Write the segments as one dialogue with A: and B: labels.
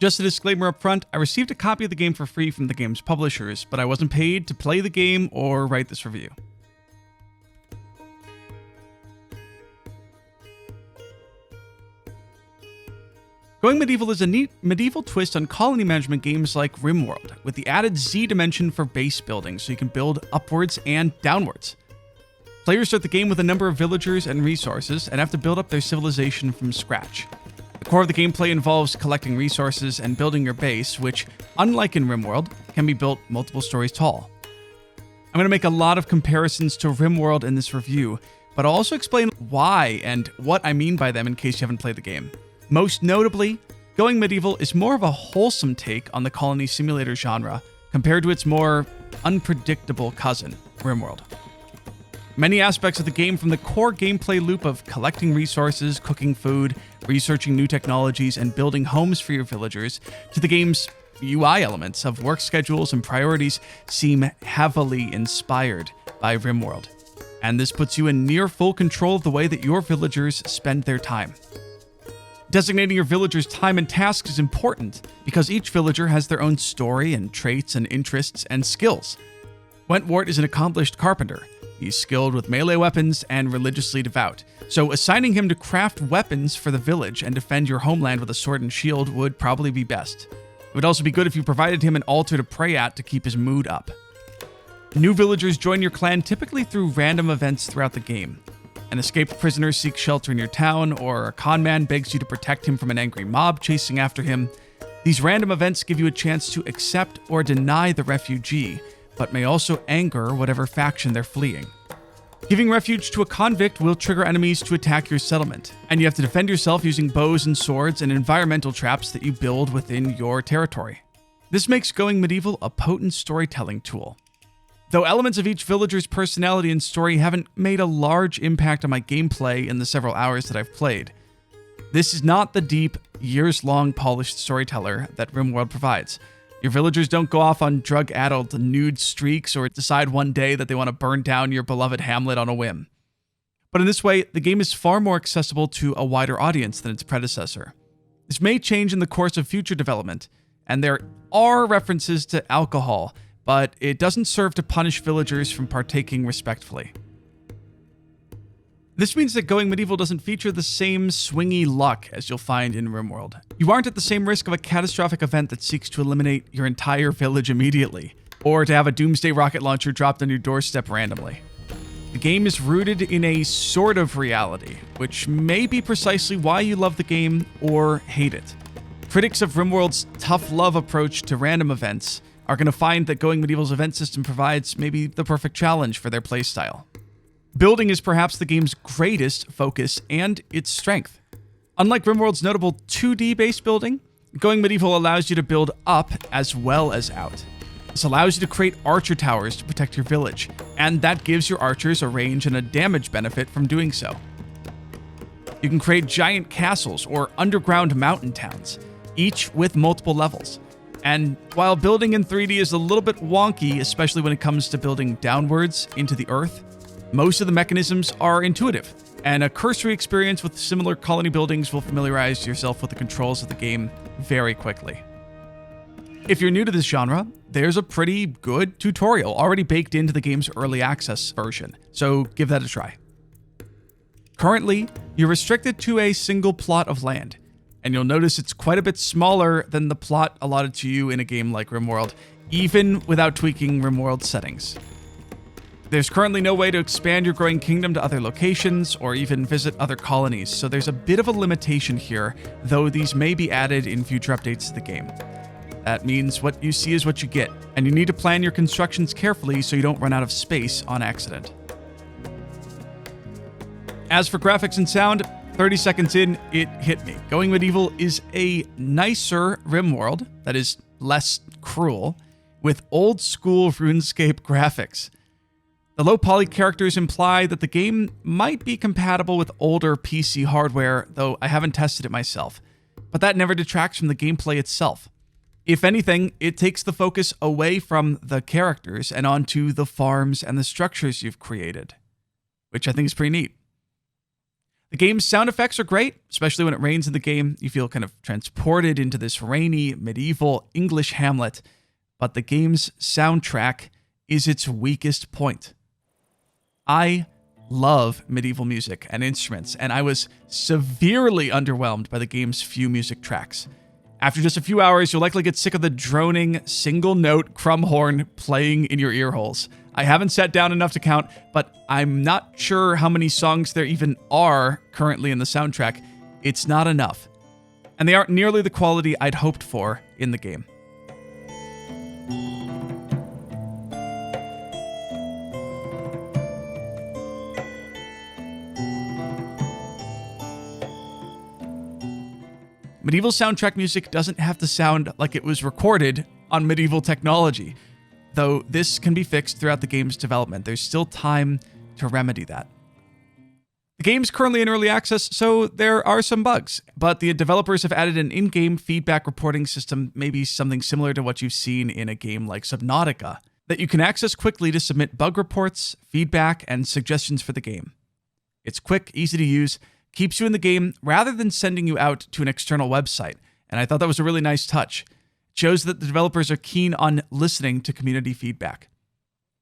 A: Just a disclaimer up front, I received a copy of the game for free from the game's publishers, but I wasn't paid to play the game or write this review. Going Medieval is a neat medieval twist on colony management games like Rimworld, with the added Z dimension for base building so you can build upwards and downwards. Players start the game with a number of villagers and resources and have to build up their civilization from scratch. The core of the gameplay involves collecting resources and building your base, which, unlike in Rimworld, can be built multiple stories tall. I'm going to make a lot of comparisons to Rimworld in this review, but I'll also explain why and what I mean by them in case you haven't played the game. Most notably, Going Medieval is more of a wholesome take on the colony simulator genre compared to its more unpredictable cousin, Rimworld. Many aspects of the game, from the core gameplay loop of collecting resources, cooking food, researching new technologies, and building homes for your villagers, to the game's UI elements of work schedules and priorities, seem heavily inspired by Rimworld. And this puts you in near full control of the way that your villagers spend their time. Designating your villagers' time and tasks is important because each villager has their own story and traits and interests and skills. Wentwort is an accomplished carpenter. He's skilled with melee weapons and religiously devout, so assigning him to craft weapons for the village and defend your homeland with a sword and shield would probably be best. It would also be good if you provided him an altar to pray at to keep his mood up. New villagers join your clan typically through random events throughout the game. An escaped prisoner seeks shelter in your town, or a con man begs you to protect him from an angry mob chasing after him. These random events give you a chance to accept or deny the refugee, but may also anger whatever faction they're fleeing. Giving refuge to a convict will trigger enemies to attack your settlement, and you have to defend yourself using bows and swords and environmental traps that you build within your territory. This makes Going Medieval a potent storytelling tool. Though elements of each villager's personality and story haven't made a large impact on my gameplay in the several hours that I've played, this is not the deep, years-long polished storyteller that Rimworld provides. Your villagers don't go off on drug-addled nude streaks or decide one day that they want to burn down your beloved hamlet on a whim. But in this way, the game is far more accessible to a wider audience than its predecessor. This may change in the course of future development, and there are references to alcohol, but it doesn't serve to punish villagers from partaking respectfully. This means that Going Medieval doesn't feature the same swingy luck as you'll find in Rimworld. You aren't at the same risk of a catastrophic event that seeks to eliminate your entire village immediately, or to have a doomsday rocket launcher dropped on your doorstep randomly. The game is rooted in a sort of reality, which may be precisely why you love the game or hate it. Critics of Rimworld's tough love approach to random events are going to find that Going Medieval's event system provides maybe the perfect challenge for their playstyle. Building is perhaps the game's greatest focus and its strength. Unlike Rimworld's notable 2D base building, Going Medieval allows you to build up as well as out. This allows you to create archer towers to protect your village, and that gives your archers a range and a damage benefit from doing so. You can create giant castles or underground mountain towns, each with multiple levels. And while building in 3D is a little bit wonky, especially when it comes to building downwards into the earth, most of the mechanisms are intuitive, and a cursory experience with similar colony buildings will familiarize yourself with the controls of the game very quickly. If you're new to this genre, there's a pretty good tutorial already baked into the game's early access version, so give that a try. Currently, you're restricted to a single plot of land, and you'll notice it's quite a bit smaller than the plot allotted to you in a game like Rimworld, even without tweaking Rimworld's settings. There's currently no way to expand your growing kingdom to other locations or even visit other colonies, so there's a bit of a limitation here, though these may be added in future updates to the game. That means what you see is what you get, and you need to plan your constructions carefully so you don't run out of space on accident. As for graphics and sound, 30 seconds in, it hit me. Going Medieval is a nicer Rimworld, that is less cruel, with old-school RuneScape graphics. The low-poly characters imply that the game might be compatible with older PC hardware, though I haven't tested it myself. But that never detracts from the gameplay itself. If anything, it takes the focus away from the characters and onto the farms and the structures you've created, which I think is pretty neat. The game's sound effects are great, especially when it rains in the game. You feel kind of transported into this rainy, medieval English hamlet. But the game's soundtrack is its weakest point. I love medieval music and instruments, and I was severely underwhelmed by the game's few music tracks. After just a few hours, you'll likely get sick of the droning, single-note crumb horn playing in your ear holes. I haven't sat down enough to count, but I'm not sure how many songs there even are currently in the soundtrack. It's not enough. And they aren't nearly the quality I'd hoped for in the game. Medieval soundtrack music doesn't have to sound like it was recorded on medieval technology, though this can be fixed throughout the game's development. There's still time to remedy that. The game's currently in early access, so there are some bugs, but the developers have added an in-game feedback reporting system, maybe something similar to what you've seen in a game like Subnautica, that you can access quickly to submit bug reports, feedback, and suggestions for the game. It's quick, easy to use, keeps you in the game rather than sending you out to an external website, and I thought that was a really nice touch. It shows that the developers are keen on listening to community feedback.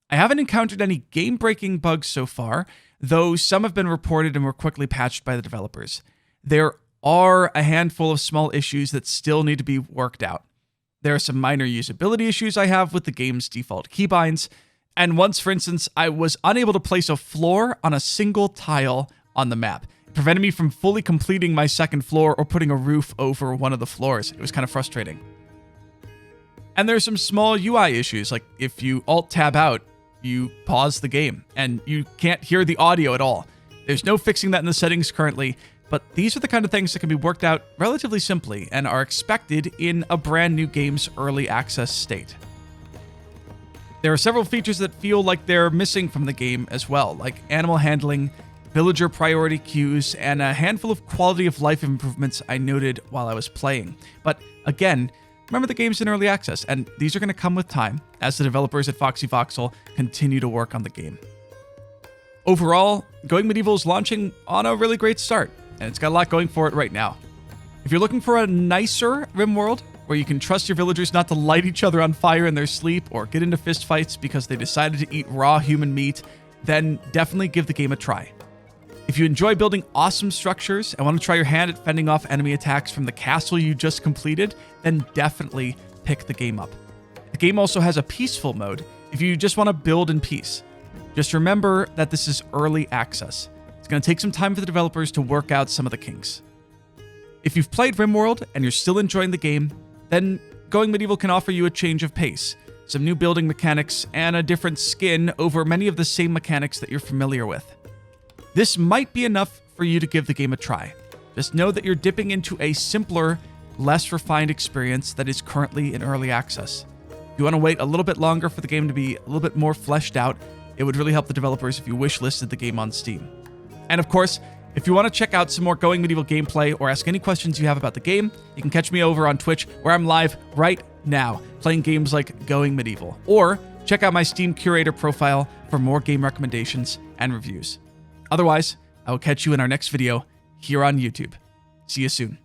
A: I haven't encountered any game-breaking bugs so far, though some have been reported and were quickly patched by the developers. There are a handful of small issues that still need to be worked out. There are some minor usability issues I have with the game's default keybinds, and once, for instance, I was unable to place a floor on a single tile on the map. It prevented me from fully completing my second floor or putting a roof over one of the floors. It was kind of frustrating. And there's some small UI issues, like if you Alt-Tab out, you pause the game, and you can't hear the audio at all. There's no fixing that in the settings currently, but these are the kind of things that can be worked out relatively simply and are expected in a brand new game's early access state. There are several features that feel like they're missing from the game as well, like animal handling, villager priority queues, and a handful of quality of life improvements I noted while I was playing. But again, remember the game's in early access, and these are going to come with time as the developers at Foxy Voxel continue to work on the game. Overall, Going Medieval is launching on a really great start, and it's got a lot going for it right now. If you're looking for a nicer Rimworld, where you can trust your villagers not to light each other on fire in their sleep or get into fistfights because they decided to eat raw human meat, then definitely give the game a try. If you enjoy building awesome structures and want to try your hand at fending off enemy attacks from the castle you just completed, then definitely pick the game up. The game also has a peaceful mode if you just want to build in peace. Just remember that this is early access. It's going to take some time for the developers to work out some of the kinks. If you've played Rimworld and you're still enjoying the game, then Going Medieval can offer you a change of pace, some new building mechanics, and a different skin over many of the same mechanics that you're familiar with. This might be enough for you to give the game a try. Just know that you're dipping into a simpler, less refined experience that is currently in early access. If you want to wait a little bit longer for the game to be a little bit more fleshed out, it would really help the developers if you wishlisted the game on Steam. And of course, if you want to check out some more Going Medieval gameplay or ask any questions you have about the game, you can catch me over on Twitch, where I'm live right now, playing games like Going Medieval. Or check out my Steam Curator profile for more game recommendations and reviews. Otherwise, I will catch you in our next video here on YouTube. See you soon.